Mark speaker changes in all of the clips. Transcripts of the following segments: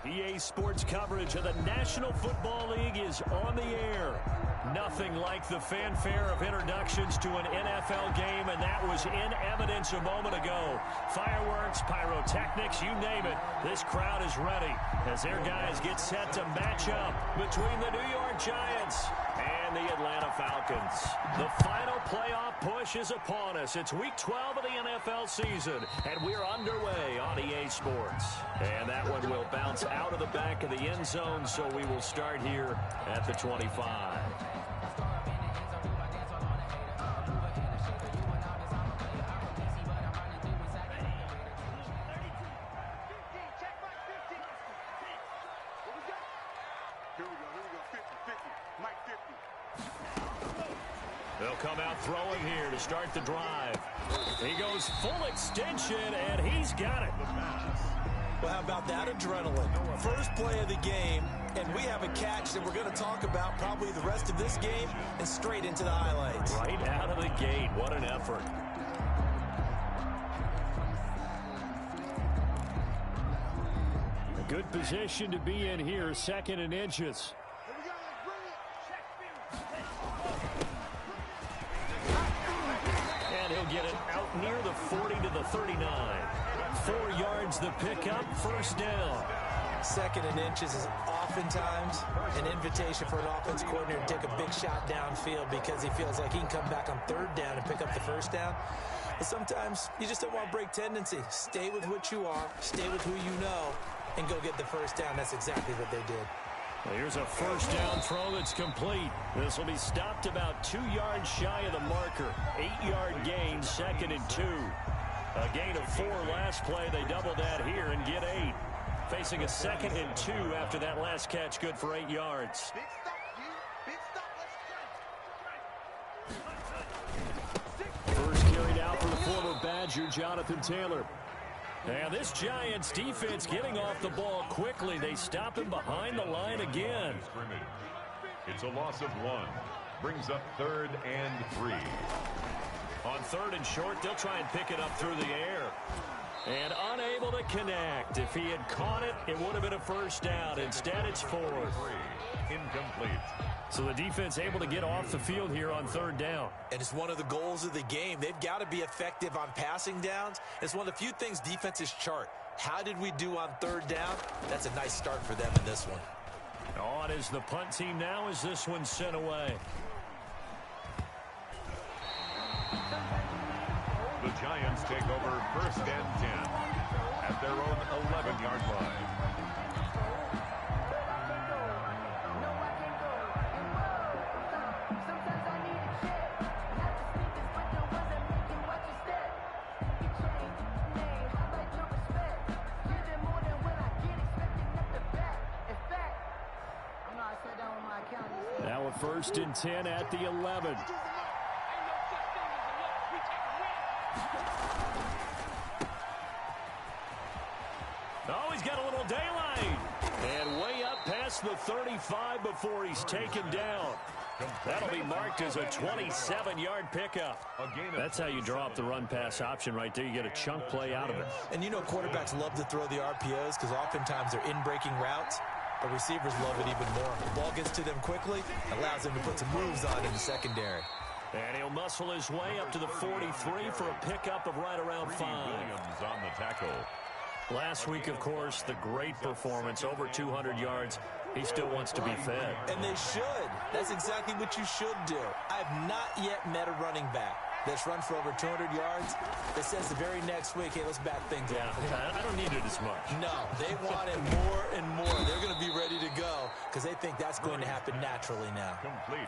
Speaker 1: EA Sports coverage of the National Football League is on the air. Nothing like the fanfare of introductions to an NFL game, and that was in evidence a moment ago. Fireworks, pyrotechnics, you name it. This crowd is ready as their guys get set to match up between the New York Giants and the Atlanta Falcons. The final playoff push is upon us. It's Week 12 of the NFL season, and we're underway on EA Sports. And that one will bounce out of the back of the end zone, so we will start here at the 25. They'll come out throwing here to start the drive. He goes full extension, and he's got it.
Speaker 2: Well, how about that adrenaline? First play of the game, and we have a catch that we're going to talk about probably the rest of this game and straight into the highlights.
Speaker 1: Right out of the gate. What an effort. A good position to be in here, 2nd and inches. Get it out near the 40 to the 39. 4 yards the pickup, first down.
Speaker 2: 2nd and inches is oftentimes an invitation for an offense coordinator to take a big shot downfield because he feels like he can come back on 3rd down and pick up the first down. But sometimes you just don't want to break tendency. Stay with what you are, stay with who you know, and go get the first down. That's exactly what they did.
Speaker 1: Well, here's a first down throw that's complete. This will be stopped about 2 yards shy of the marker. 8-yard gain, 2nd and 2. A gain of 4 last play. They double that here and get 8. Facing a 2nd and 2 after that last catch, good for 8 yards. First carried out for the former Badger, Jonathan Taylor. And this Giants defense getting off the ball quickly. They stop him behind the line again.
Speaker 3: It's a loss of 1. Brings up 3rd and 3.
Speaker 1: On 3rd and short, they'll try and pick it up through the air. And unable to connect. If he had caught it, it would have been a first down. Instead, it's 4th.
Speaker 3: Incomplete.
Speaker 1: So the defense able to get off the field here on 3rd down.
Speaker 2: And it's one of the goals of the game. They've got to be effective on passing downs. It's one of the few things defenses chart. How did we do on 3rd down? That's a nice start for them in this one.
Speaker 1: On is the punt team now as this one's sent away.
Speaker 3: The Giants take over 1st and 10 at their own 11-yard line.
Speaker 1: Now a 1st and 10 at the 11. Oh, he's got a little daylight. And way up past the 35 before he's taken down. That'll be marked as a 27-yard pickup. That's how you draw up the run-pass option right there. You get a chunk play out of it.
Speaker 2: And you know quarterbacks love to throw the RPOs because oftentimes they're in-breaking routes. But receivers love it even more. The ball gets to them quickly, allows them to put some moves on in the secondary.
Speaker 1: And he'll muscle his way up to the 43 for a pickup of right around 5.
Speaker 3: Williams on the tackle.
Speaker 1: Last week, of course, the great performance, over 200 yards. He still wants to be fed.
Speaker 2: And they should. That's exactly what you should do. I've not yet met a running back that's run for over 200 yards that says the very next week, hey, let's back things up.
Speaker 1: I don't need it as much.
Speaker 2: No, they want it more and more. They're going to be ready to go because they think that's going to happen naturally now.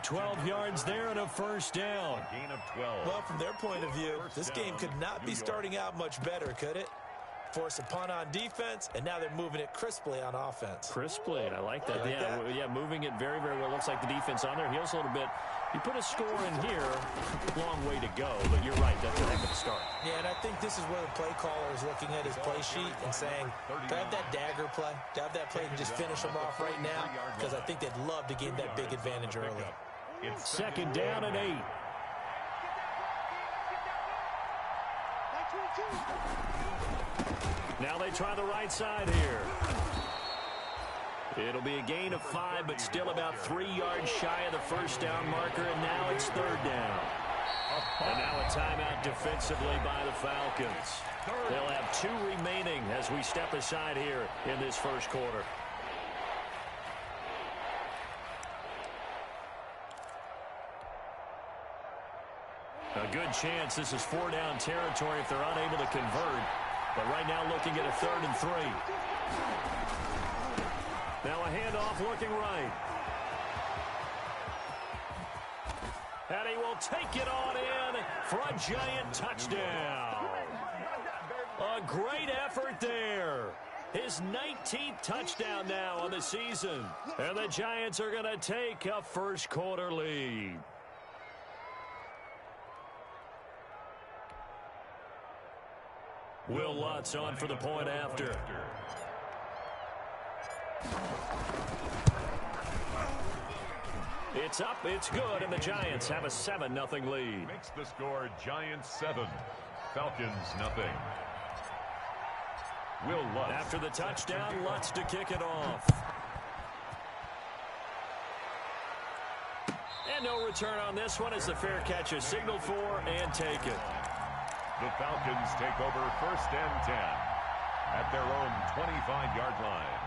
Speaker 1: 12 yards there and a first down.
Speaker 3: Gain of 12.
Speaker 2: Well, from their point of view, this game could not be starting out much better, could it? Force a punt on defense, and now they're moving it crisply on offense.
Speaker 1: Crisply, I like that. Yeah, moving it very, very well. Looks like the defense on there heals a little bit. You put a score in here, long way to go, but you're right, that's a heck of a start.
Speaker 2: Yeah, and I think this is where the play caller is looking at his play sheet and saying, do I have that dagger play? Do I have that play and just finish them off right now? Because I think they'd love to gain that big advantage early.
Speaker 1: 2nd down and 8. Now they try the right side here. It'll be a gain of 5, but still about 3 yards shy of the first down marker, and now it's third down. And now a timeout defensively by the Falcons. They'll have 2 remaining as we step aside here in this first quarter. A good chance this is 4-down territory if they're unable to convert. But right now looking at a 3rd and 3. Now a handoff looking right. And he will take it on in for a giant touchdown. A great effort there. His 19th touchdown now on the season. And the Giants are going to take a first quarter lead. Will Lutz on for the point after. It's up, it's good, and the Giants have a 7-0 lead.
Speaker 3: Makes the score Giants 7, Falcons 0. Will Lutz.
Speaker 1: After the touchdown, Lutz to kick it off. And no return on this one as the fair catch is signaled for and taken.
Speaker 3: The Falcons take over 1st and 10 at their own 25-yard line.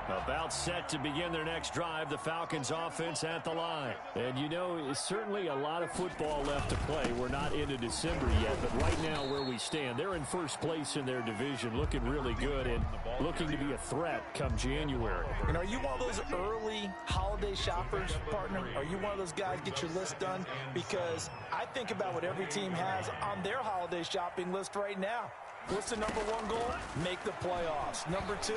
Speaker 1: About set to begin their next drive, the Falcons offense at the line. And you know, it's certainly a lot of football left to play. We're not into December yet, but right now where we stand, they're in first place in their division, looking really good and looking to be a threat come January.
Speaker 2: And are you one of those early holiday shoppers, partner? Are you one of those guys get your list done? Because I think about what every team has on their holiday shopping list right now. What's the number 1 goal? Make the playoffs. Number 2,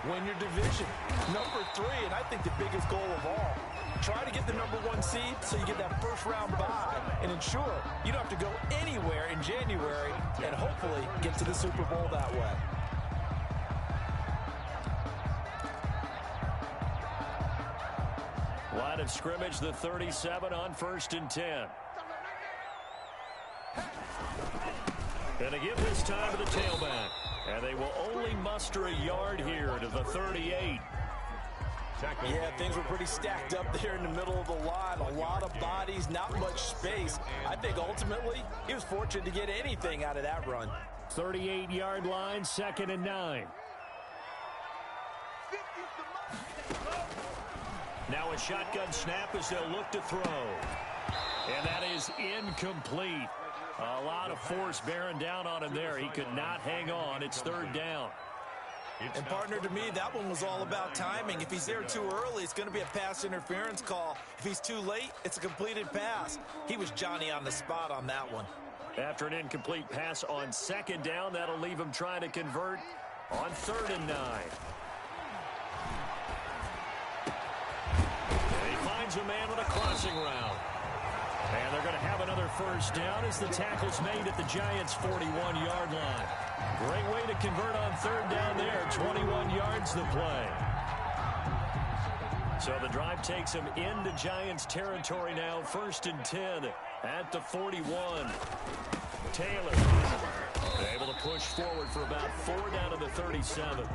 Speaker 2: win your division. Number 3, and I think the biggest goal of all, try to get the number 1 seed so you get that first round bye and ensure you don't have to go anywhere in January and hopefully get to the Super Bowl that way.
Speaker 1: Line of scrimmage, the 37 on 1st and 10. And they give this time to the tailback. And they will only muster a yard here to the 38.
Speaker 2: Yeah, things were pretty stacked up there in the middle of the line. A lot of bodies, not much space. I think ultimately he was fortunate to get anything out of that run.
Speaker 1: 38-yard line, 2nd and 9. Now a shotgun snap as they'll look to throw. And that is incomplete. A lot of force bearing down on him there. He could not hang on. It's 3rd down.
Speaker 2: And partner, to me, that one was all about timing. If he's there too early, it's going to be a pass interference call. If he's too late, it's a completed pass. He was Johnny on the spot on that one.
Speaker 1: After an incomplete pass on 2nd down, that'll leave him trying to convert on 3rd and 9. And he finds a man with a crossing route. And they're going to have another first down as the tackle's made at the Giants' 41-yard line. Great way to convert on 3rd down there. 21 yards the play. So the drive takes him into Giants territory now. 1st and 10 at the 41. Taylor able to push forward for about 4 down to the 37.
Speaker 3: 28,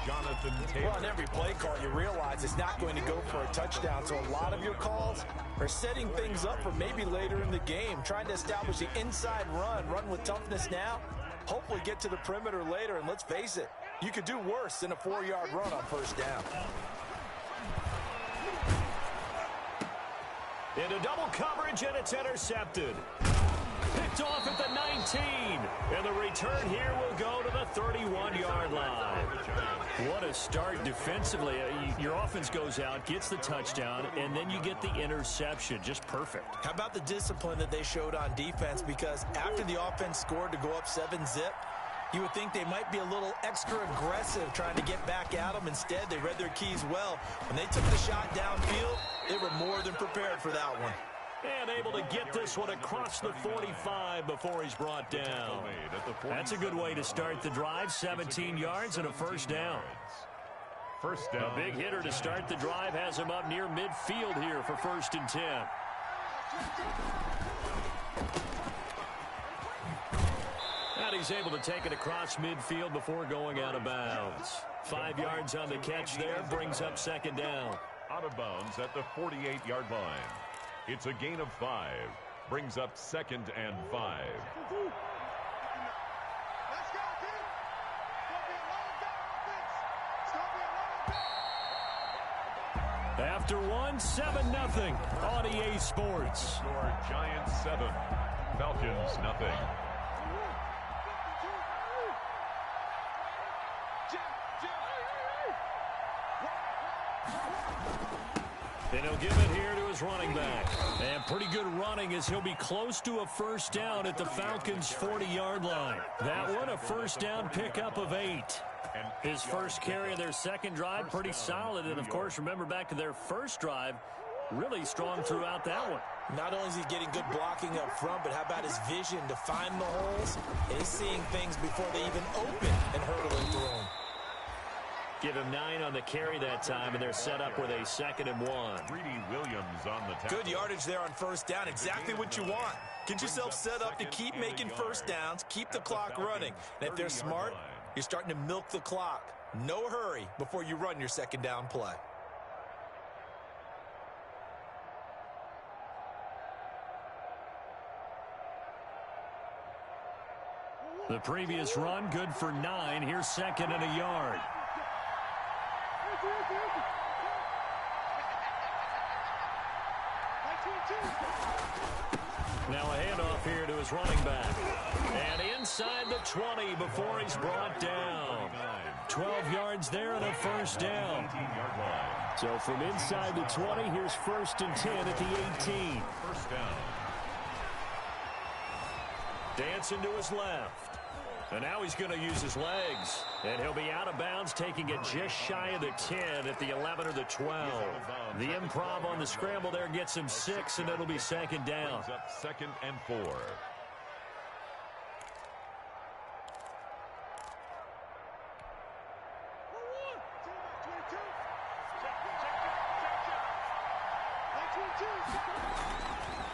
Speaker 3: Jonathan Taylor.
Speaker 2: Well, on every play call, you realize it's not going to go for a touchdown. So a lot of your calls are setting things up for maybe later in the game, trying to establish the inside run with toughness now, hopefully get to the perimeter later. And let's face it, you could do worse than a 4-yard run on 1st down.
Speaker 1: Into double coverage, and it's intercepted. Picked off at the 19. And the return here will go to the 31-yard line. What a start defensively. Your offense goes out, gets the touchdown, and then you get the interception. Just perfect.
Speaker 2: How about the discipline that they showed on defense? Because after the offense scored to go up 7-zip, you would think they might be a little extra aggressive trying to get back at them. Instead, they read their keys well. When they took the shot downfield, they were more than prepared for that one.
Speaker 1: And able to get this one across the 45 before he's brought down. That's a good way to start the drive. 17 yards and a first down.
Speaker 3: First down.
Speaker 1: A big hitter to start the drive has him up near midfield here for 1st and 10. And he's able to take it across midfield before going out of bounds. 5 yards on the catch there, brings up second down.
Speaker 3: Out of bounds at the 48-yard line. It's a gain of 5. Brings up 2nd and 5.
Speaker 1: After one, 7-0 on EA Sports.
Speaker 3: Score Giants 7, Falcons nothing.
Speaker 1: And he'll give it here to his running back. And pretty good running as he'll be close to a first down at the Falcons' 40-yard line. That one, a first down pickup of 8. His first carry of their second drive, pretty solid. And, of course, remember back to their first drive, really strong throughout that one.
Speaker 2: Not only is he getting good blocking up front, but how about his vision to find the holes? And he's seeing things before they even open and hurtling through them.
Speaker 1: Give him 9 on the carry that time, and they're set up with a 2nd and 1.
Speaker 3: Greedy Williams on the tackle.
Speaker 2: Good yardage there on first down. Exactly what you want. Get yourself set up to keep making first downs, keep the clock running. And if they're smart, you're starting to milk the clock. No hurry before you run your second down play.
Speaker 1: The previous run, good for 9. Here's 2nd and a yard. Now a handoff here to his running back. And inside the 20 before he's brought down. 12 yards there and a first down. So from inside the 20, here's 1st and 10 at the 18.
Speaker 3: First down.
Speaker 1: Dancing to his left. And now he's going to use his legs. And he'll be out of bounds, taking it just shy of the 10 at the 11 or the 12. The improv on the scramble there gets him 6, and it'll be second down.
Speaker 3: Up 2nd and 4.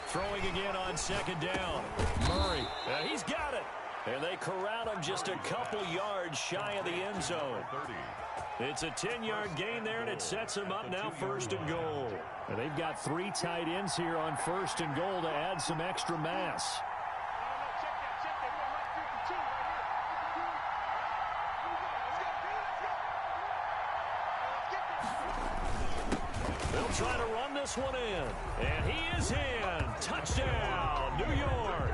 Speaker 1: Throwing again on second down. Murray, he's got it. And they corral him just a couple yards shy of the end zone.
Speaker 3: 30.
Speaker 1: It's a 10-yard gain there, and it sets him up now 1st and goal. And they've got 3 tight ends here on 1st and goal to add some extra mass. They'll try to run this one in. And he is in. Touchdown, New York.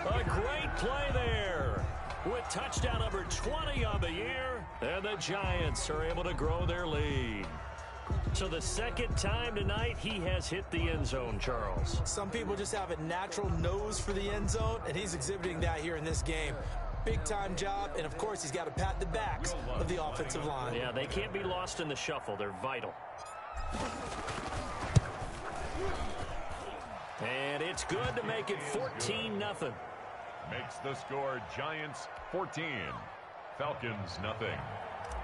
Speaker 1: A great play there with touchdown number 20 on the year. And the Giants are able to grow their lead. So the second time tonight he has hit the end zone, Charles.
Speaker 2: Some people just have a natural nose for the end zone, and he's exhibiting that here in this game. Big-time job, and, of course, he's got to pat the backs of the offensive line.
Speaker 1: Yeah, they can't be lost in the shuffle. They're vital. And it's good to make it 14-0.
Speaker 3: Makes the score Giants 14. Falcons nothing.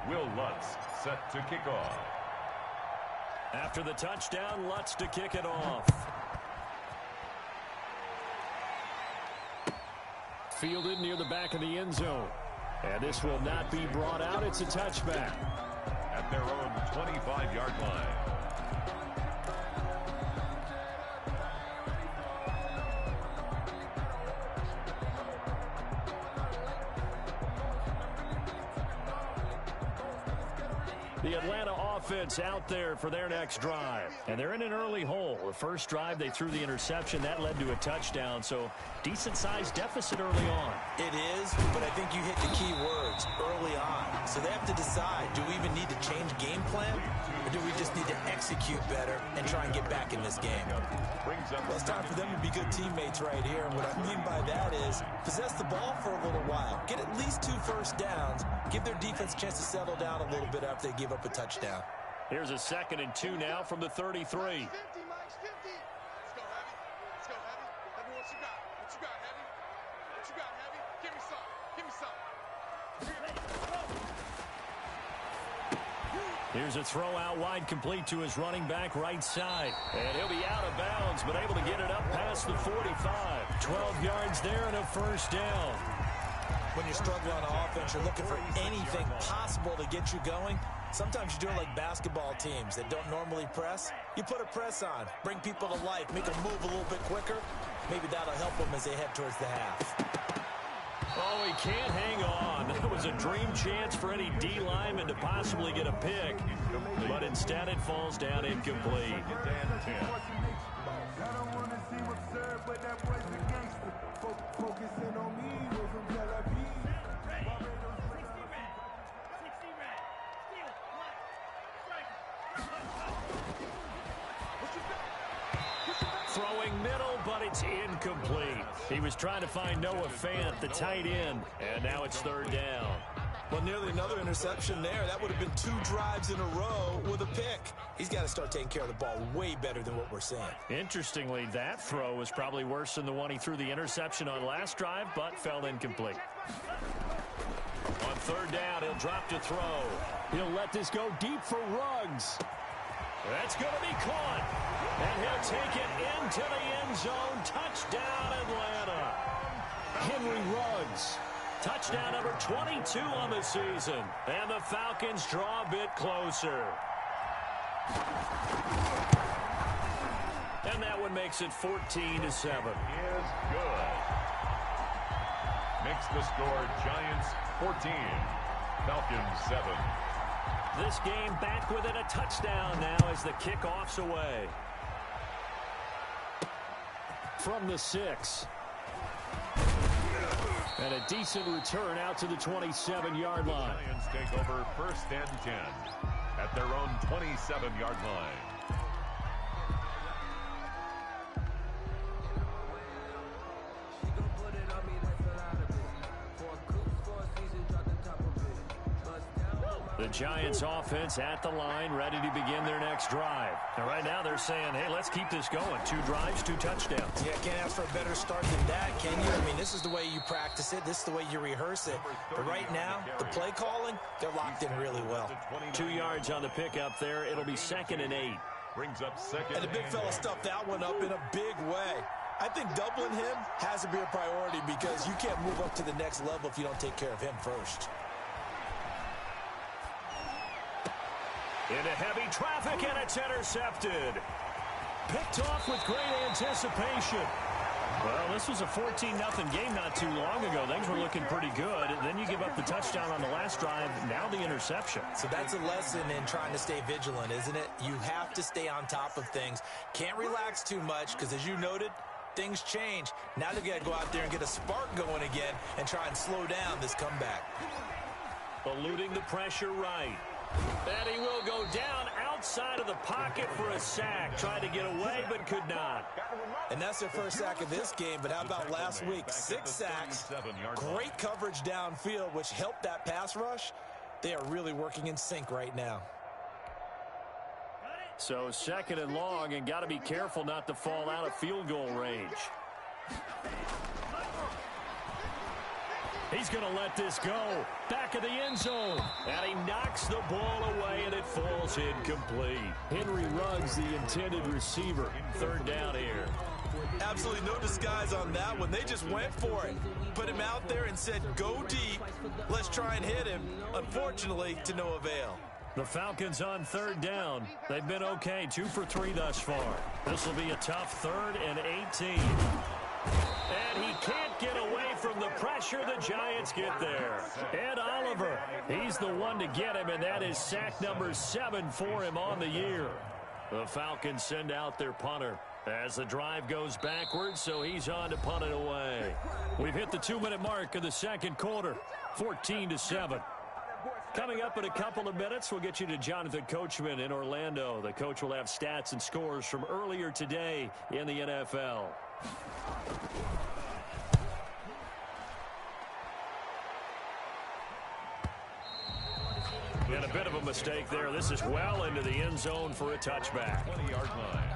Speaker 3: Will Lutz set to kick off.
Speaker 1: After the touchdown, Lutz to kick it off. Fielded near the back of the end zone. And this will not be brought out. It's a touchback.
Speaker 3: At their own 25-yard line.
Speaker 1: The Atlanta offense out there for their next drive. And they're in an early hole. The first drive, they threw the interception. That led to a touchdown. So decent-sized deficit early on.
Speaker 2: It is, but I think you hit the key words early on. So they have to decide, do we even need to change game plan? Or do we just need to execute better and try and get back in this game? Well, it's time for them to be good teammates right here. And what I mean by that is possess the ball for a little while. Get at least 2 first downs. Give their defense a chance to settle down a little bit after they give up a touchdown.
Speaker 1: Here's a 2nd and 2 now from the 33.
Speaker 4: Let's go, Heavy. Let's go, Heavy. Heavy, what you got? What you got, Heavy? What you got, Heavy? Give me some. Give me some.
Speaker 1: Here's a throw out wide, complete to his running back right side. And he'll be out of bounds, but able to get it up past the 45. 12 yards there and a first down.
Speaker 2: When you're struggling on offense, you're looking for anything possible to get you going. Sometimes you do it like basketball teams that don't normally press. You put a press on, bring people to life, make them move a little bit quicker. Maybe that'll help them as they head towards the half.
Speaker 1: Oh, he can't hang on. That was a dream chance for any D lineman to possibly get a pick. But instead it falls down incomplete. Throwing middle, but it's incomplete. He was trying to find Noah Fant, the tight end, and now it's third down.
Speaker 2: Well, nearly another interception there. That would have been 2 drives in a row with a pick. He's got to start taking care of the ball way better than what we're seeing.
Speaker 1: Interestingly, that throw was probably worse than the one he threw the interception on last drive, but fell incomplete. On third down, he'll drop to throw. He'll let this go deep for Ruggs. That's going to be caught. And he'll take it into the end zone. Touchdown, Atlanta. Henry Ruggs. Touchdown number 22 on the season. And the Falcons draw a bit closer. And that one makes it 14-7.
Speaker 3: Is good. Makes the score Giants 14, Falcons 7.
Speaker 1: This game back within a touchdown now as the kickoff's away. From the 6. And a decent return out to the 27-yard line.
Speaker 3: Giants take over 1st and 10 at their own 27-yard line.
Speaker 1: The Giants offense at the line, ready to begin their next drive. And right now they're saying, hey, let's keep this going. 2 drives, 2 touchdowns.
Speaker 2: Yeah, can't ask for a better start than that, can you? I mean, this is the way you practice it. This is the way you rehearse it. But right now, the play calling, they're locked in really well.
Speaker 1: 2 yards on the pickup there. It'll be 2nd and 8.
Speaker 3: Brings up 2nd.
Speaker 2: And the big fella stuffed that one up in a big way. I think doubling him has to be a priority because you can't move up to the next level if you don't take care of him first.
Speaker 1: Into heavy traffic, and it's intercepted. Picked off with great anticipation. Well, this was a 14-0 game not too long ago. Things were looking pretty good. Then you give up the touchdown on the last drive. Now the interception.
Speaker 2: So that's a lesson in trying to stay vigilant, isn't it? You have to stay on top of things. Can't relax too much because, as you noted, things change. Now they've got to go out there and get a spark going again and try and slow down this comeback.
Speaker 1: Eluding the pressure right. And he will go down outside of the pocket for a sack. Tried to get away, but could not.
Speaker 2: And that's their first sack of this game, but how about last week? 6 sacks, great coverage downfield, which helped that pass rush. They are really working in sync right now.
Speaker 1: So 2nd and long, and got to be careful not to fall out of field goal range. He's going to let this go. Back of the end zone. And he knocks the ball away, and it falls incomplete. Henry Ruggs, the intended receiver. 3rd down here.
Speaker 2: Absolutely no disguise on that one. They just went for it. Put him out there and said, go deep. Let's try and hit him. Unfortunately, to no avail.
Speaker 1: The Falcons on 3rd down. They've been okay. 2 for 3 thus far. This will be a tough 3rd and 18. And he can't get away from the pressure. The Giants get there. Ed Oliver, he's the one to get him, and that is sack number 7 for him on the year. The Falcons send out their punter as the drive goes backwards, so he's on to punt it away. We've hit the 2-minute mark of the 2nd quarter, 14-7. Coming up in a couple of minutes, we'll get you to Jonathan Coachman in Orlando. The coach will have stats and scores from earlier today in the NFL. And a bit of a mistake there. This is well into the end zone for a touchback.
Speaker 3: 20-yard line.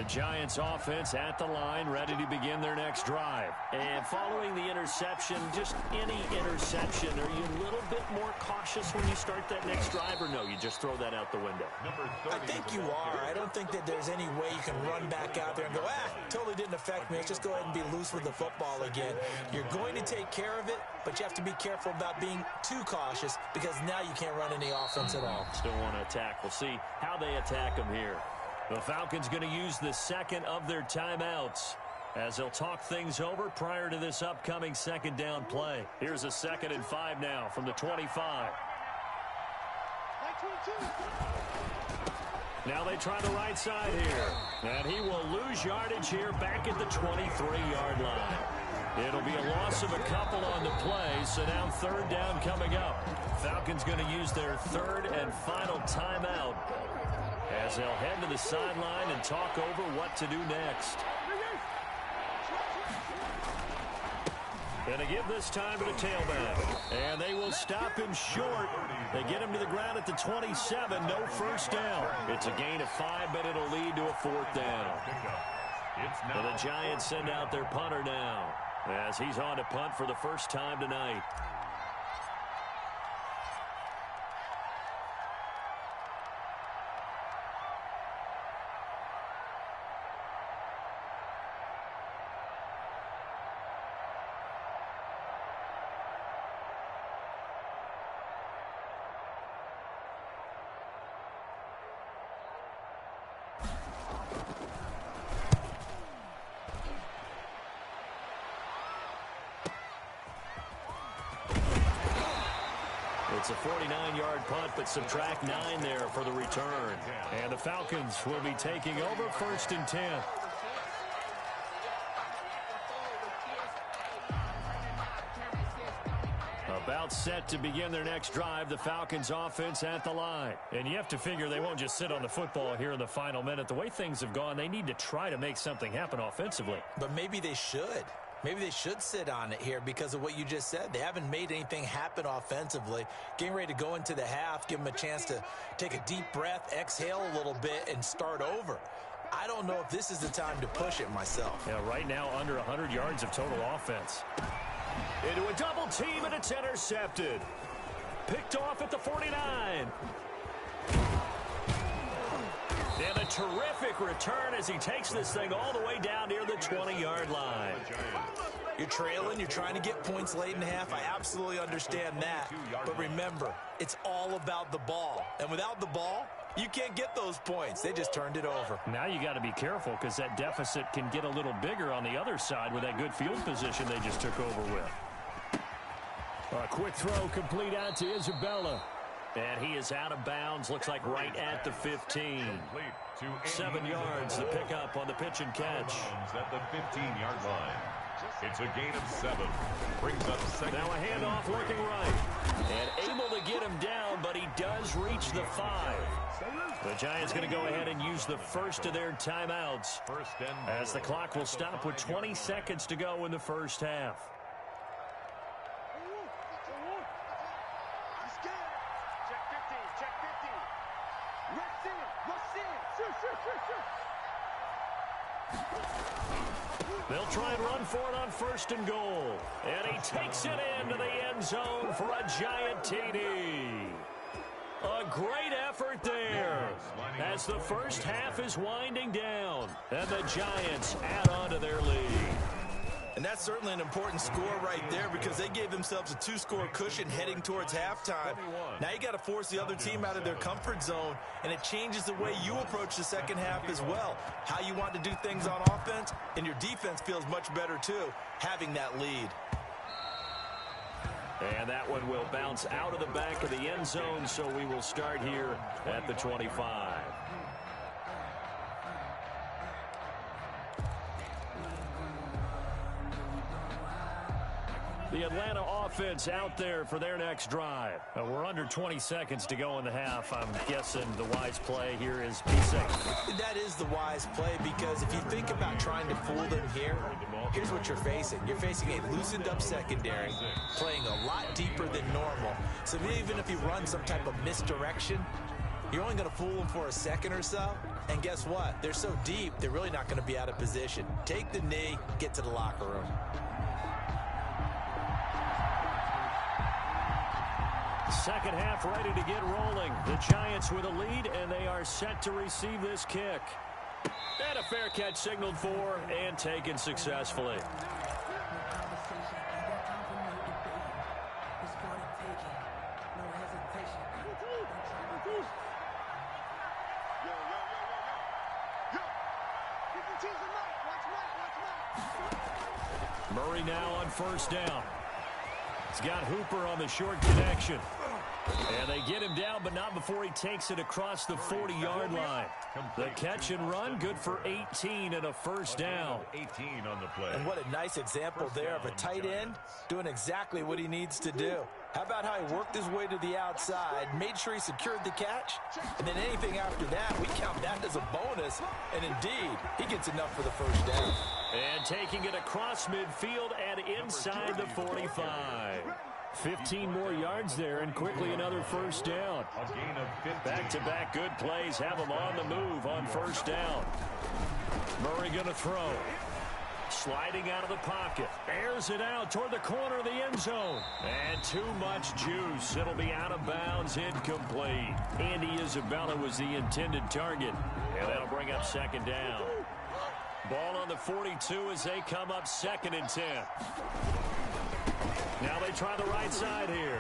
Speaker 1: The Giants offense at the line, ready to begin their next drive. And following the interception, just any interception, are you a little bit more cautious when you start that next drive, or no, you just throw that out the window?
Speaker 2: I think you are. I don't think that there's any way you can run back out there and go, totally didn't affect me. Let's just go ahead and be loose with the football again. You're going to take care of it, but you have to be careful about being too cautious because now you can't run any offense at all.
Speaker 1: Still want to attack. We'll see how they attack them here. The Falcons going to use the second of their timeouts as they'll talk things over prior to this upcoming second down play. Here's a 2nd and 5 now from the 25. Now they try the right side here. And he will lose yardage here back at the 23-yard line. It'll be a loss of a couple on the play, so now 3rd down coming up. Falcons going to use their 3rd and final timeout as they'll head to the sideline and talk over what to do next. Going to give this time to the tailback. And they will stop him short. They get him to the ground at the 27. No first down. It's a gain of 5, but it'll lead to a 4th down. And the Giants send out their punter now as he's on to punt for the first time tonight. It's a 49-yard punt, but subtract 9 there for the return. And the Falcons will be taking over 1st and 10. About set to begin their next drive, the Falcons offense at the line. And you have to figure they won't just sit on the football here in the final minute. The way things have gone, they need to try to make something happen offensively.
Speaker 2: But maybe they should. Maybe they should sit on it here because of what you just said. They haven't made anything happen offensively. Getting ready to go into the half, give them a chance to take a deep breath, exhale a little bit, and start over. I don't know if this is the time to push it myself.
Speaker 1: Yeah, right now under 100 yards of total offense. Into a double team, and it's intercepted. Picked off at the 49. And a terrific return as he takes this thing all the way down near the 20-yard line.
Speaker 2: You're trailing. You're trying to get points late in the half. I absolutely understand that. But remember, it's all about the ball. And without the ball, you can't get those points. They just turned it over.
Speaker 1: Now you got to be careful because that deficit can get a little bigger on the other side with that good field position they just took over with. A quick throw complete out to Isabella. And he is out of bounds, looks like right at the 15. 7 yards, the pickup on the pitch and catch.
Speaker 3: At the 15-yard line. It's a gain of 7. Brings up 2nd.
Speaker 1: Now a handoff looking right. And able to get him down, but he does reach the 5. The Giants going to go ahead and use the first of their timeouts as the clock will stop with 20 seconds to go in the first half. They'll try and run for it on 1st and goal. And he takes it into the end zone for a Giant TD. A great effort there as the first half is winding down. And the Giants add on to their lead.
Speaker 2: And that's certainly an important score right there because they gave themselves a 2-score cushion heading towards halftime. Now you got to force the other team out of their comfort zone, and it changes the way you approach the second half as well. How you want to do things on offense, and your defense feels much better too, having that lead.
Speaker 1: And that one will bounce out of the back of the end zone, so we will start here at the 25. The Atlanta offense out there for their next drive. We're under 20 seconds to go in the half. I'm guessing the wise play here is be safe.
Speaker 2: That is the wise play because if you think about trying to fool them here, here's what you're facing. You're facing a loosened up secondary, playing a lot deeper than normal. So even if you run some type of misdirection, You're only going to fool them for a second or so. And guess what? They're so deep, they're really not going to be out of position. Take the knee, get to the locker room.
Speaker 1: Second half ready to get rolling. The Giants with a lead, and they are set to receive this kick. And a fair catch signaled for and taken successfully. Murray now on first down. He's got Hooper on the short connection. And they get him down, but not before he takes it across the 40-yard line. The catch and run, good for 18 and a first down.
Speaker 3: 18 on the play.
Speaker 2: And what a nice example there of a tight end doing exactly what he needs to do. How about how he worked his way to the outside, made sure he secured the catch, and then anything after that, we count that as a bonus. And indeed, he gets enough for the first down.
Speaker 1: And taking it across midfield and inside the 45. 15 more yards there, and quickly another first down.
Speaker 3: A gain of 15.
Speaker 1: Back-to-back good plays have him on the move on first down. Murray going to throw. Sliding out of the pocket. Airs it out toward the corner of the end zone. And too much juice. It'll be out of bounds, incomplete. Andy Isabella was the intended target. And that'll bring up second down. Ball on the 42 as they come up 2nd and 10. Now they try the right side here.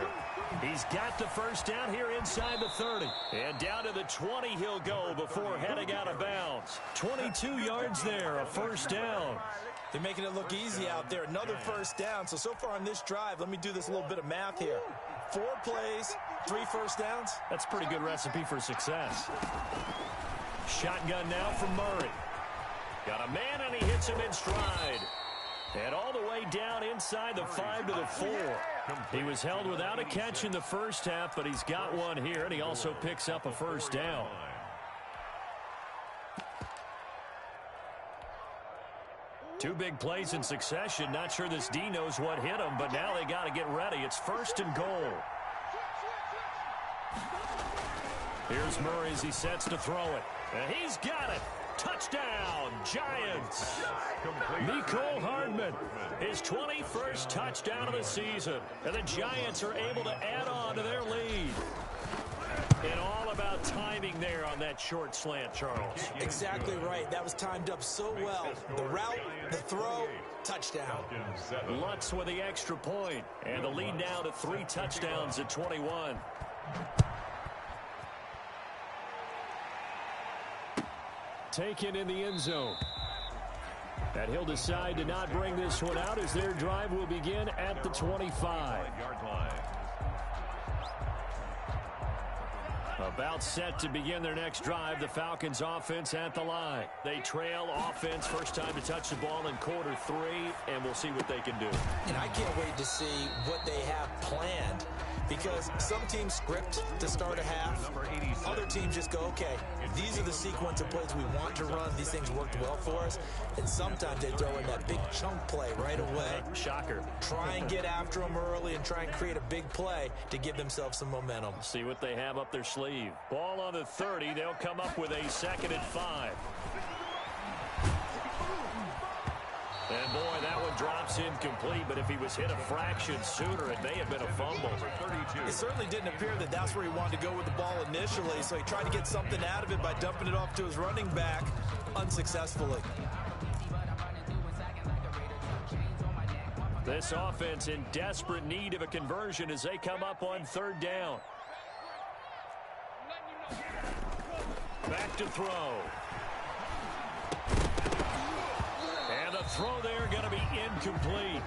Speaker 1: He's got the first down here inside the 30. And down to the 20 he'll go before heading out of bounds. 22 yards there, a first down.
Speaker 2: They're making it look easy out there. Another first down. So far on this drive, let me do this little bit of math here. 4 plays, 3 first downs.
Speaker 1: That's a pretty good recipe for success. Shotgun now from Murray. Got a man, and he hits him in stride. And all the way down inside the 5 to the 4. He was held without a catch in the first half, but he's got one here, and he also picks up a first down. Two big plays in succession. Not sure this D knows what hit him, but now they got to get ready. It's 1st and goal. Here's Murray as he sets to throw it. And he's got it. Touchdown, Giants. Mecole Hardman, his 21st touchdown of the season. And the Giants are able to add on to their lead. And all about timing there on that short slant, Charles.
Speaker 2: Exactly right. That was timed up so well. The route, the throw, touchdown.
Speaker 1: Lutz with the extra point. And the lead now to 3 touchdowns at 21. Taken in the end zone. And he'll decide to not bring this one out as their drive will begin at the 25-yard line. About set to begin their next drive. The Falcons offense at the line. They trail offense. First time to touch the ball in quarter 3, and we'll see what they can do.
Speaker 2: And I can't wait to see what they have planned, because some teams script to start a half. Other teams just go, okay, these are the sequence of plays we want to run. These things worked well for us. And sometimes they throw in that big chunk play right away.
Speaker 1: Shocker.
Speaker 2: Try and get after them early and try and create a big play to give themselves some momentum.
Speaker 1: See what they have up their sleeve. Ball on the 30. They'll come up with a 2nd and 5. And boy, that one drops incomplete, but if he was hit a fraction sooner, it may have been a fumble.
Speaker 2: It certainly didn't appear that that's where he wanted to go with the ball initially, so he tried to get something out of it by dumping it off to his running back unsuccessfully.
Speaker 1: This offense in desperate need of a conversion as they come up on 3rd down. Back to throw. And the throw there going to be incomplete.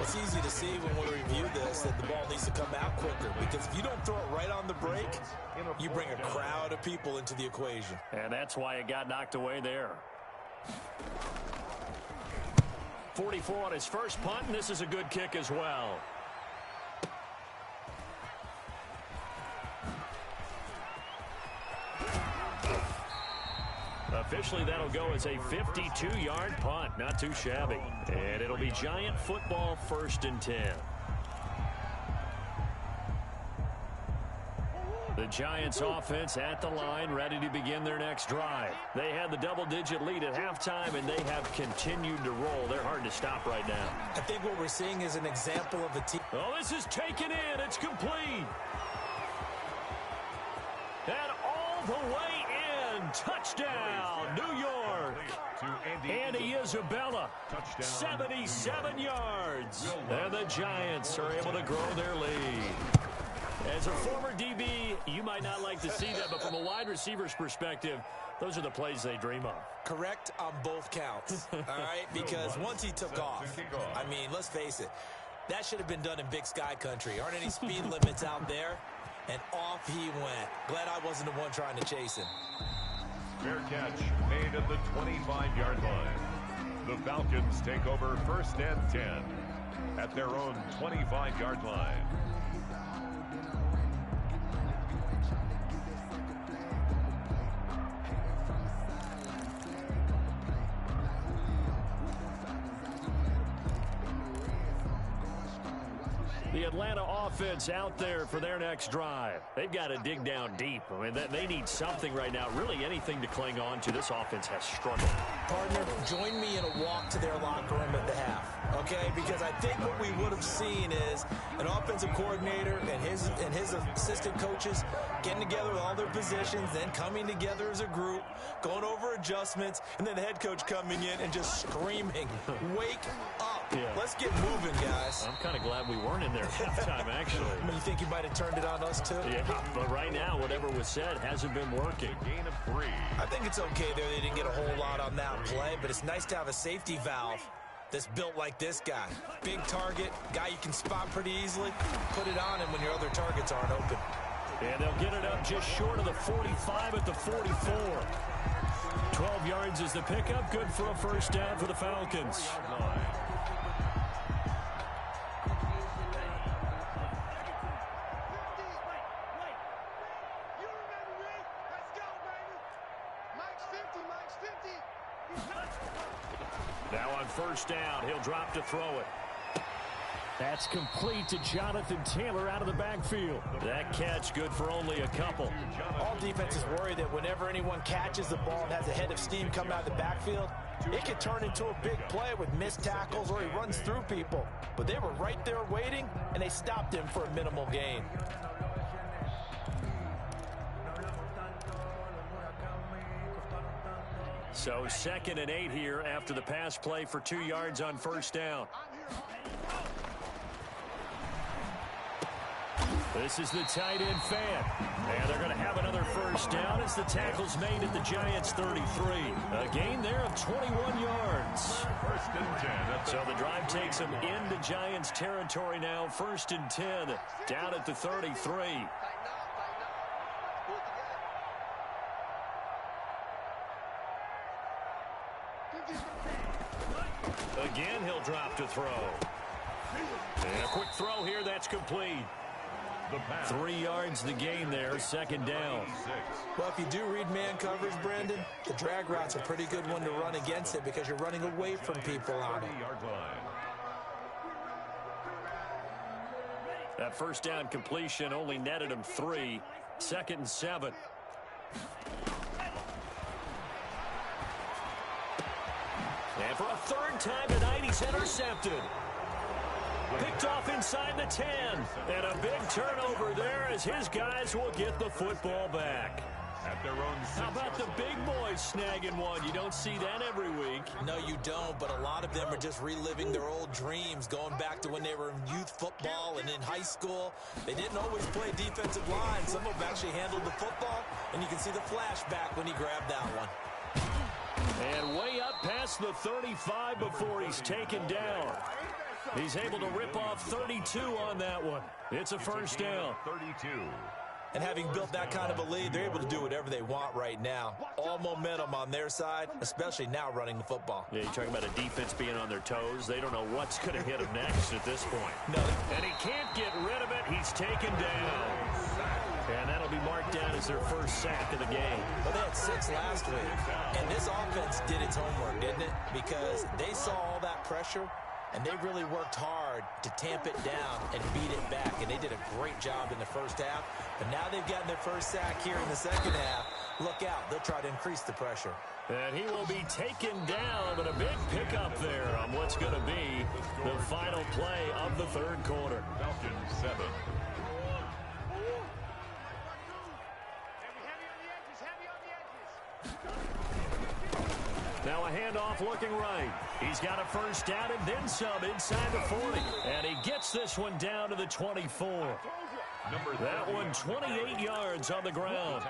Speaker 2: It's easy to see when we review this that the ball needs to come out quicker, because if you don't throw it right on the break, you bring a crowd of people into the equation.
Speaker 1: And that's why it got knocked away there. 44 on his first punt, and this is a good kick as well. Officially, that'll go as a 52-yard punt. Not too shabby. And it'll be Giant football, 1st and 10. The The Giants offense at the line, ready to begin their next drive. They had the double-digit lead at halftime, and they have continued to roll. They're hard to stop right now.
Speaker 2: I think what we're seeing is an example of a team.
Speaker 1: Oh, this is taken in. It's complete. And all the way in. Touchdown, New York. Andy Isabella, 77 yards. And the Giants are able to grow their lead. As a former DB, you might not like to see that, but from a wide receiver's perspective, those are the plays they dream of.
Speaker 2: Correct on both counts, all right? Because once he took off, I mean, let's face it, that should have been done in Big Sky country. Aren't any speed limits out there? And off he went. Glad I wasn't the one trying to chase him.
Speaker 3: Fair catch made at the 25-yard line. The Falcons take over 1st and 10 at their own 25-yard line.
Speaker 1: The Atlanta offense out there for their next drive. They've got to dig down deep. I mean, they need something right now, really anything to cling on to. This offense has struggled.
Speaker 2: Partner, join me in a walk to their locker room at the half, okay? Because I think what we would have seen is an offensive coordinator and his assistant coaches getting together with all their positions, then coming together as a group, going over adjustments, and then the head coach coming in and just screaming, wake up. Yeah. Let's get moving, guys.
Speaker 1: I'm kind of glad we weren't in there at halftime, actually.
Speaker 2: I mean, you think you might have turned it on us, too?
Speaker 1: Yeah, but right now, whatever was said hasn't been working.
Speaker 3: Gain of 3.
Speaker 2: I think it's okay there. They didn't get a whole lot on that play, but it's nice to have a safety valve that's built like this guy. Big target, guy you can spot pretty easily. Put it on him when your other targets aren't open.
Speaker 1: And they'll get it up just short of the 45 at the 44. 12 yards is the pickup. Good for a first down for the Falcons. Now on first down, he'll drop to throw it. That's complete to Jonathan Taylor out of the backfield. That catch good for only a couple.
Speaker 2: All defenses worry that whenever anyone catches the ball and has a head of steam come out of the backfield, it could turn into a big play with missed tackles or he runs through people. But they were right there waiting, and they stopped him for a minimal gain.
Speaker 1: So 2nd and 8 here after the pass play for 2 yards on first down. This is the tight end fan. And they're going to have another first down as the tackle's made at the Giants' 33. A gain there of 21 yards.
Speaker 3: 1st and 10.
Speaker 1: So the drive takes them into Giants territory now. 1st and 10 down at the 33. Again, he'll drop to throw. And a quick throw here, that's complete. 3 yards the gain there, 2nd down.
Speaker 2: Well, if you do read man coverage, Brandon, the drag route's a pretty good one to run against it because you're running away from people on it.
Speaker 1: That first down completion only netted him 3. 2nd and 7. And for a 3rd time tonight, he's intercepted. Picked off inside the 10. And a big turnover there as his guys will get the football back.
Speaker 3: At their own 6.
Speaker 1: How about the big boys snagging one? You don't see that every week.
Speaker 2: No, you don't, but a lot of them are just reliving their old dreams, going back to when they were in youth football and in high school. They didn't always play defensive line. Some of them actually handled the football, and you can see the flashback when he grabbed that one.
Speaker 1: And way up past the 35 before he's taken down. He's able to rip off 32 on that one. It's a first down.
Speaker 3: 32.
Speaker 2: And having built that kind of a lead, they're able to do whatever they want right now. All momentum on their side, especially now running the football.
Speaker 1: Yeah, you're talking about a defense being on their toes. They don't know what's going to hit them next at this point.
Speaker 2: No.
Speaker 1: And he can't get rid of it. He's taken down. And that'll be marked down as their first sack of the game.
Speaker 2: Well, they had 6 last week. And this offense did its homework, didn't it? Because they saw all that pressure, And they really worked hard to tamp it down and beat it back. And they did a great job in the first half. But now they've gotten their first sack here in the second half. Look out. They'll try to increase the pressure.
Speaker 1: And he will be taken down, but a big pickup there on what's going to be the final play of the third quarter.
Speaker 3: Falcons 7.
Speaker 1: Now a handoff looking right. He's got a first down and then some inside the 40. And he gets this one down to the 24. That one 28 yards on the ground.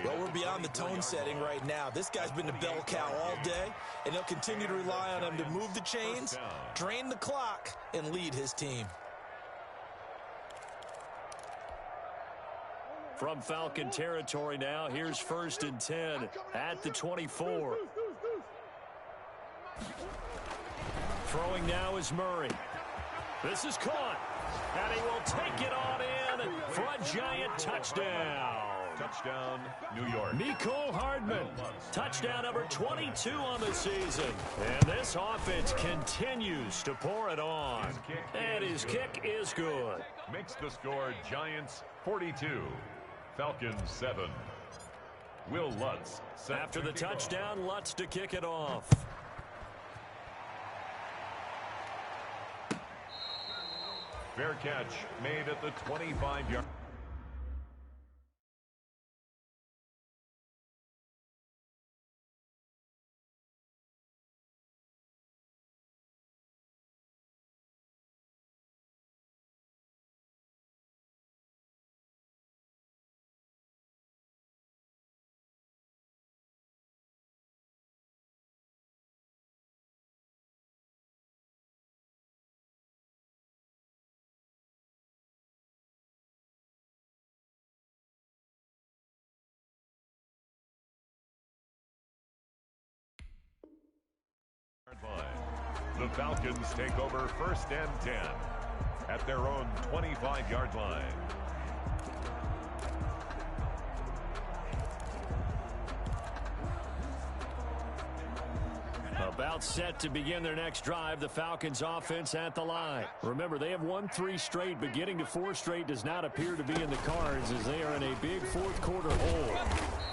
Speaker 2: Well, we're beyond the tone setting right now. This guy's been the bell cow all day, and they'll continue to rely on him to move the chains, drain the clock, and lead his team.
Speaker 1: From Falcon territory now, here's 1st and 10 at the 24. Throwing now is Murray. This is caught. And he will take it on in for a giant touchdown.
Speaker 3: Touchdown, New York.
Speaker 1: Mecole Hardman. Touchdown number 22 on the season. And this offense continues to pour it on. And his kick is good.
Speaker 3: Makes the score Giants 42. Falcons 7. Will Lutz.
Speaker 1: After the touchdown, Lutz to kick it off.
Speaker 3: Fair catch made at the 25-yard. The Falcons take over 1st and 10 at their own 25-yard line.
Speaker 1: About set to begin their next drive, the Falcons offense at the line. Remember, they have won 3 straight, but getting to 4 straight does not appear to be in the cards as they are in a big fourth quarter hole.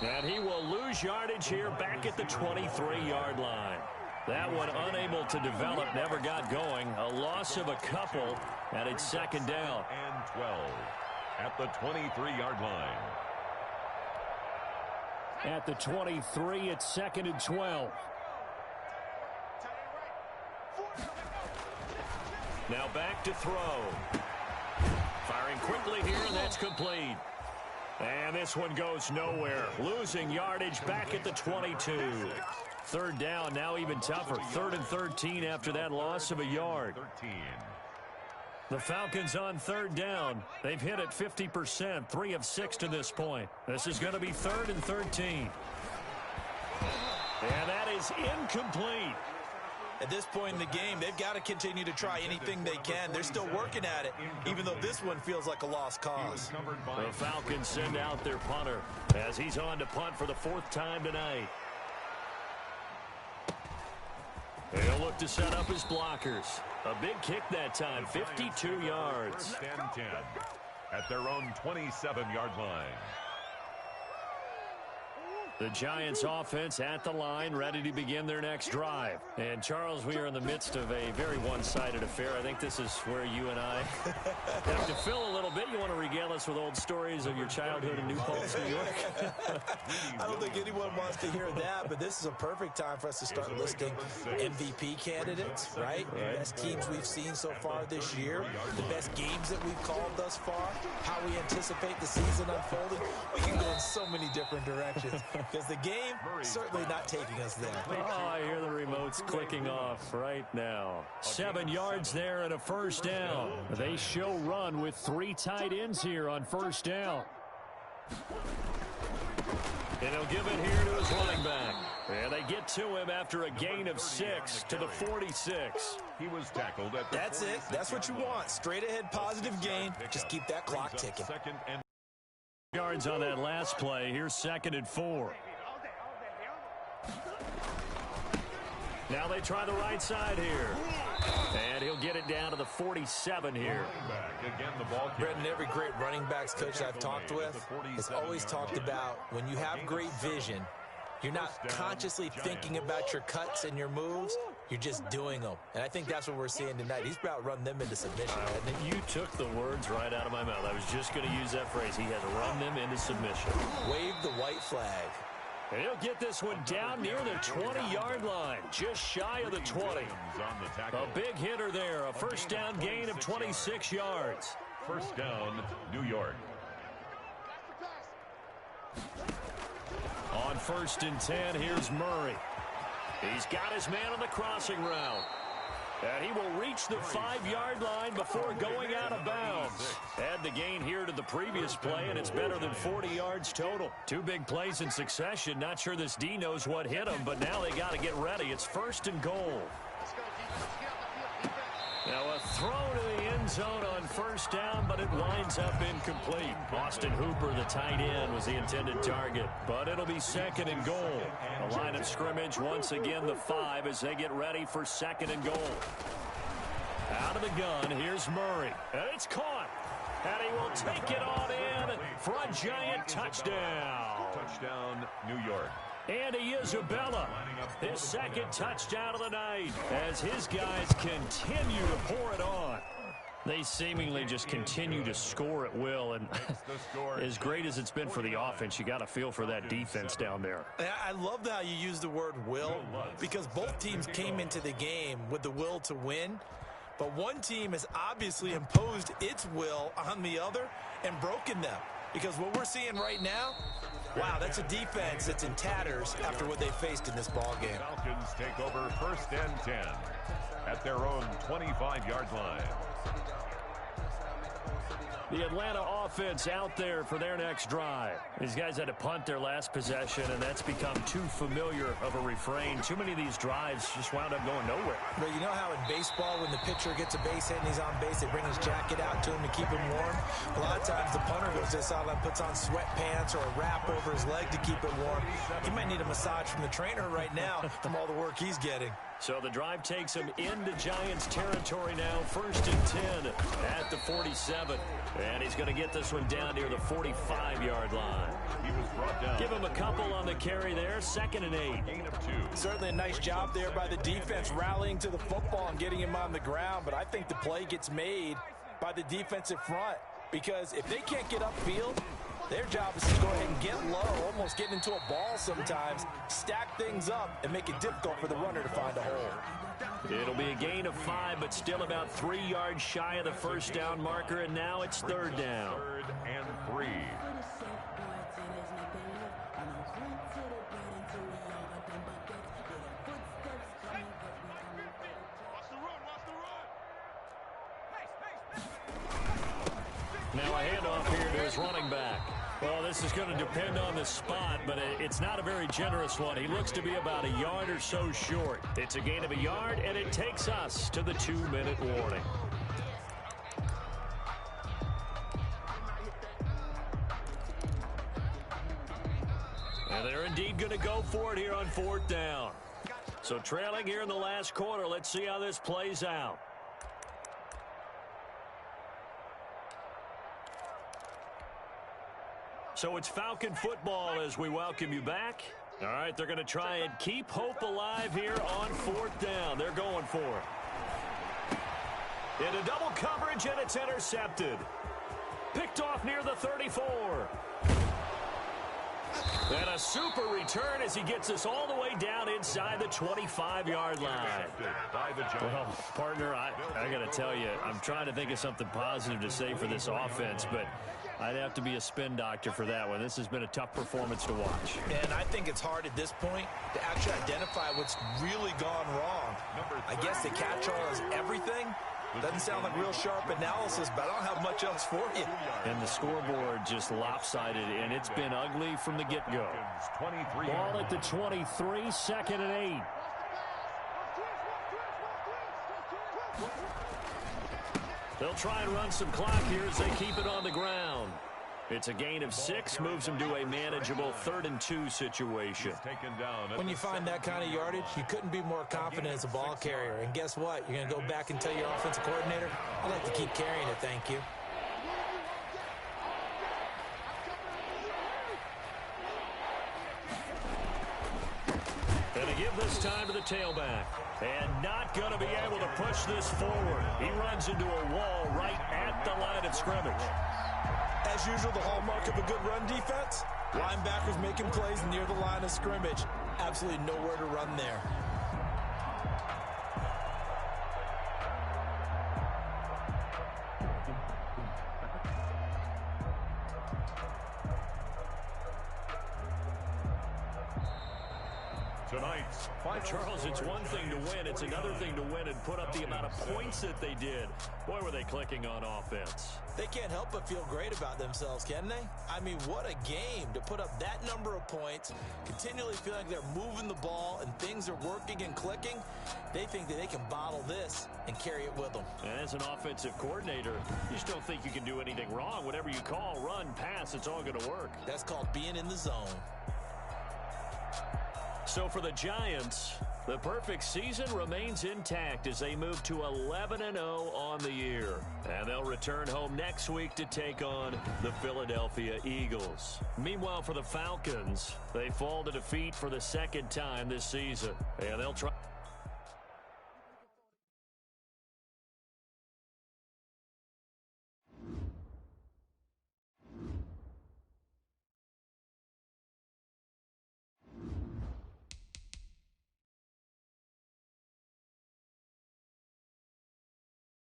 Speaker 1: And he will lose yardage here back at the 23-yard line. That one unable to develop, never got going. A loss of a couple, and it's 2nd down.
Speaker 3: And 12 at the 23-yard line.
Speaker 1: At the 23, it's 2nd and 12. Now back to throw. Firing quickly here, and that's complete. And this one goes nowhere. Losing yardage back at the 22. 3rd down, now even tougher. 3rd and 13 after that loss of a yard.
Speaker 3: 13.
Speaker 1: The Falcons on 3rd down. They've hit it 50%, 3 of 6 to this point. This is going to be 3rd and 13. And that is incomplete.
Speaker 2: At this point in the game, they've got to continue to try anything they can. They're still working at it, even though this one feels like a lost cause.
Speaker 1: The Falcons send out their punter as he's on to punt for the 4th time tonight. They'll look to set up his blockers. A big kick that time, 52 yards.
Speaker 3: 1st and 10 at their own 27-yard line.
Speaker 1: The Giants offense at the line, ready to begin their next drive. And, Charles, we are in the midst of a very one-sided affair. I think this is where you and I have to fill a little bit. You want to regale us with old stories of your childhood in New Paltz, New York?
Speaker 2: I don't think anyone wants to hear that, but this is a perfect time for us to start listing MVP candidates, right? The best teams we've seen so far this year, the best games that we've called thus far, how we anticipate the season unfolding. We can go in so many different directions. Because the game certainly not taking us there.
Speaker 1: Oh, I hear the remotes clicking off right now. 7 yards there and a 1st down. They show run with 3 tight ends here on 1st down. And he'll give it here to his running back. And they get to him after a gain of 6 to the 46.
Speaker 3: He was tackled at the
Speaker 2: That's it. That's what you want. Straight ahead positive gain. Just keep that clock ticking.
Speaker 1: Yards on that last play. Here's 2nd and 4. Now they try the right side here. And he'll get it down to the 47 here.
Speaker 2: Brendan, every great running backs coach I've talked with has always talked about when you have great vision, you're not consciously thinking about your cuts and your moves. You're just doing them. And I think that's what we're seeing tonight. He's about run them into submission.
Speaker 1: You took the words right out of my mouth. I was just going to use that phrase. He has run them into submission.
Speaker 2: Wave the white flag.
Speaker 1: And he'll get this one down near the 20-yard line, just shy of the 20. A big hitter there, a first down gain of 26 yards.
Speaker 3: First down, New York.
Speaker 1: On 1st and 10, here's Murray. He's got his man on the crossing route. And he will reach the 5-yard line before going out of bounds. Add the gain here to the previous play, and it's better than 40 yards total. 2 big plays in succession. Not sure this D knows what hit him, but now they got to get ready. It's 1st and goal. Now a throw to the end zone on 1st down, but it winds up incomplete. Austin Hooper, the tight end, was the intended target, but it'll be 2nd and goal. The line of scrimmage, once again, the 5 as they get ready for 2nd and goal. Out of the gun, here's Murray, and it's caught. And he will take it on in for a giant touchdown.
Speaker 3: Touchdown, New York.
Speaker 1: Andy Isabella, his 2nd touchdown of the night, as his guys continue to pour it on. They seemingly just continue to score at will, and as great as it's been for the offense, you got to feel for that defense down there.
Speaker 2: I love how you use the word will, because both teams came into the game with the will to win, but one team has obviously imposed its will on the other and broken them. Because what we're seeing right now, wow, that's a defense that's in tatters after what they faced in this ball game.
Speaker 3: Falcons take over 1st and 10 at their own 25-yard line.
Speaker 1: The Atlanta offense out there for their next drive. These guys had to punt their last possession, and that's become too familiar of a refrain. Too many of these drives just wound up going nowhere.
Speaker 2: But you know how in baseball, when the pitcher gets a base hit and he's on base, they bring his jacket out to him to keep him warm? A lot of times the punter goes to the sideline, puts on sweatpants or a wrap over his leg to keep it warm. He might need a massage from the trainer right now from all the work he's getting.
Speaker 1: So the drive takes him into Giants territory now. 1st and 10 at the 47. And he's going to get this one down near the 45-yard line.
Speaker 3: He was brought down.
Speaker 1: Give him a couple on the carry there. 2nd and 8.
Speaker 3: Gain of 2.
Speaker 2: Certainly a nice job there by the defense rallying to the football and getting him on the ground. But I think the play gets made by the defensive front. Because if they can't get upfield, their job is to go ahead and get low, almost get into a ball sometimes, stack things up, and make it difficult for the runner to find a hole.
Speaker 1: It'll be a gain of 5, but still about 3 yards shy of the 1st down marker, and now it's 3rd down.
Speaker 3: 3rd and 3.
Speaker 1: Now a handoff here to his running back. Well, this is going to depend on the spot, but it's not a very generous one. He looks to be about a yard or so short. It's a gain of a yard, and it takes us to the 2-minute warning. And they're indeed going to go for it here on 4th down. So trailing here in the last quarter, let's see how this plays out. So it's Falcon football as we welcome you back. All right, they're going to try and keep hope alive here on 4th down. They're going for it. Into double coverage, and it's intercepted. Picked off near the 34. And a super return as he gets us all the way down inside the 25-yard line. Well, partner, I got to tell you, I'm trying to think of something positive to say for this offense, but I'd have to be a spin doctor for that one. This has been a tough performance to watch.
Speaker 2: And I think it's hard at this point to actually identify what's really gone wrong. I guess the catch-all is everything. Doesn't sound like real sharp analysis, but I don't have much else for you.
Speaker 1: And the scoreboard just lopsided, and it's been ugly from the get-go. Ball at the 23, 2nd and 8. They'll try and run some clock here as they keep it on the ground. It's a gain of 6, moves them to a manageable 3rd and 2 situation.
Speaker 2: When you find that kind of yardage, you couldn't be more confident as a ball carrier. And guess what? You're going to go back and tell your offensive coordinator, I'd like to keep carrying it, thank you.
Speaker 1: And to give this time to the tailback. And not going to be able to push this forward. He runs into a wall right at the line of scrimmage.
Speaker 2: As usual, the hallmark of a good run defense, linebackers making plays near the line of scrimmage. Absolutely nowhere to run there.
Speaker 3: Tonight's
Speaker 1: Charles, it's one thing to win. It's another thing to win and put up the amount of points that they did. Boy, were they clicking on offense.
Speaker 2: They can't help but feel great about themselves, can they? I mean, what a game to put up that number of points, continually feeling like they're moving the ball and things are working and clicking. They think that they can bottle this and carry it with them.
Speaker 1: And as an offensive coordinator, you just don't think you can do anything wrong. Whatever you call, run, pass, it's all going to work.
Speaker 2: That's called being in the zone.
Speaker 1: So for the Giants, the perfect season remains intact as they move to 11-0 on the year. And they'll return home next week to take on the Philadelphia Eagles. Meanwhile, for the Falcons, they fall to defeat for the 2nd time this season. And they'll try...